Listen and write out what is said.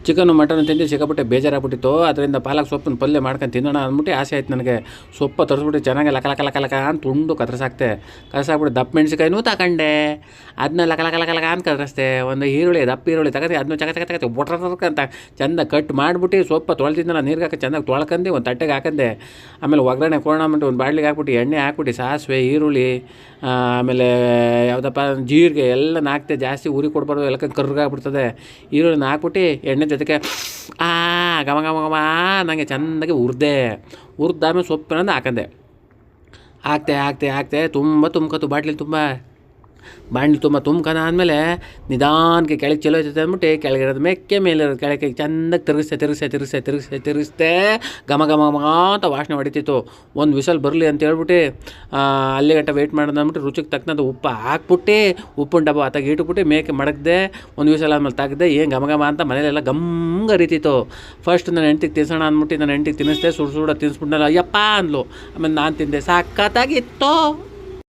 Chicken mutton ತಿಂದು ಸಿಕ್ಕಾಪಟ್ಟೆ ಬೇಜಾರಾಗ್ಬಿಟ್ಟಿತ್ತು. ಅದರಿಂದ ಪಾಲಕ್ ಸೊಪ್ಪಿನ ಪಲ್ಯ ಮಾಡ್ಕೊಂಡು ತಿನ್ನೋಣ ಅಂದ್ಬಿಟ್ಟು ಆಸೆ ಆಯ್ತು ನನಗೆ. ಸೊಪ್ಪು ತರಿಸ್ಬಿಟ್ಟು ಚೆನ್ನಾಗಿ ಲಕ ಲಕ ಲಕ ಲಕ ಅಂತ ತುಂಡು ಕತ್ರಸಾಕ್ತೆ. ಕತ್ರಸಾಕ್ಬಿಟ್ಟು ದಪ್ಪ ಮೆಣಸಿಕಾಯಿನೂ ತಗೊಂಡೆ. ಅದನ್ನ ಲಕ ಲಕ ಲಕ ಲಕ ಅಂತ ಕತ್ರಸ್ತೆ. ಒಂದು ಈರುಳ್ಳಿ ದಪ್ಪ ಈರುಳ್ಳಿ ತಗತಿ, ಅದನ್ನ ಚಕ ಬೊಟ್ರಂತ ಚೆಂದ ಕಟ್ ಮಾಡಿಬಿಟ್ಟು ಸೊಪ್ಪು ತೊಳೆದಿದ್ದಲ್ಲ ನೀರಿಗೆ ಹಾಕಿ ಚೆನ್ನಾಗಿ ತೊಳ್ಕೊಂಡು ಒಂದು ತಟ್ಟೆಗೆ ಹಾಕಂದೆ. ಆಮೇಲೆ ಒಗ್ಗರಣೆ ಕೊಡೋಣ ಅಂದ್ಬಿಟ್ಟು ಒಂದು ಬಾಡ್ಲಿಗೆ ಹಾಕ್ಬಿಟ್ಟು ಎಣ್ಣೆ ಹಾಕ್ಬಿಟ್ಟು ಸಾಸಿವೆ ಈರುಳ್ಳಿ ಆಮೇಲೆ ಯಾವುದಪ್ಪ ಜೀರಿಗೆ ಎಲ್ಲ ಹಾಕ್ತೆ. ಜಾಸ್ತಿ ಉರಿ ಕೊಡ್ಬಾರ್ದು, ಎಲ್ಲ ಕರ್ಗಾಗ್ಬಿಡ್ತದೆ. ಈರುಳ್ಳಿನ ಹಾಕ್ಬಿಟ್ಟು ಎಣ್ಣೆ ಜೊತೆಗೆ ಘಮ ಘಮ ಘಮ ನನಗೆ ಚೆಂದಾಗಿ ಹುರಿದಾದ್ಮೇಲೆ ಸೊಪ್ಪಿನಂದು ಹಾಕಂದೆ. ಹಾಕ್ತೆ ತುಂಬ್ಕೊತು ಬಾಟ್ಲಿ ತುಂಬ ತುಂಬ್ಕೊಂಡು ಆದಮೇಲೆ ನಿಧಾನಕ್ಕೆ ಕೆಳಗೆ ಚಲೋ ಐತೈತೆ ಅಂದ್ಬಿಟ್ಟು ಕೆಳಗಿರೋದು ಮೆಕ್ಕೆ ಮೇಲಿರೋದು ಕೆಳಗೆ ಚೆಂದಾಗಿ ತಿರುಗಿಸ್ತೆ. ಘಮ ಘಮ ಘಮ ಅಂತ ವಾಸನೆ ಹೊಡಿತಿತ್ತು. ಒಂದು ವಿಸಲ್ ಬರಲಿ ಅಂತ ಹೇಳ್ಬಿಟ್ಟು ಅಲ್ಲಿ ಗಂಟ ವೆಯ್ಟ್ ಮಾಡೋದು ಅಂದ್ಬಿಟ್ಟು ರುಚಿಗೆ ತಕ್ಕಂಥ ಉಪ್ಪು ಹಾಕ್ಬಿಟ್ಟು ಉಪ್ಪಿನ ಡಬ್ಬ ಆತಾಗ ಇಟ್ಬಿಟ್ಟು ಮೇಕೆ ಮಡಗ್ದೆ. ಒಂದು ವಿಸಲ್ ಆದ್ಮೇಲೆ ತೆಗ್ದೆ. ಏನು ಘಮ ಘಮ ಅಂತ ಮನೇಲೆಲ್ಲ ಗರಿತಿತ್ತು. ಫಸ್ಟ್ ನನ್ನ ಹೆಂಡ್ತಿಗೆ ತಿನ್ಸೋಣ ಅಂದ್ಬಿಟ್ಟು ನನ್ನ ಹೆಂಡ್ತಿಗೆ ತಿನ್ನಿಸ್ದೆ. ಸುಡ ತಿನ್ನಿಸ್ಬಿಟ್ನಲ್ಲ ಅಯ್ಯಪ್ಪ ಅಂದ್ಲು. ಆಮೇಲೆ ನಾನು ತಿಂದೆ. ಸಖತ್ತಾಗಿತ್ತು.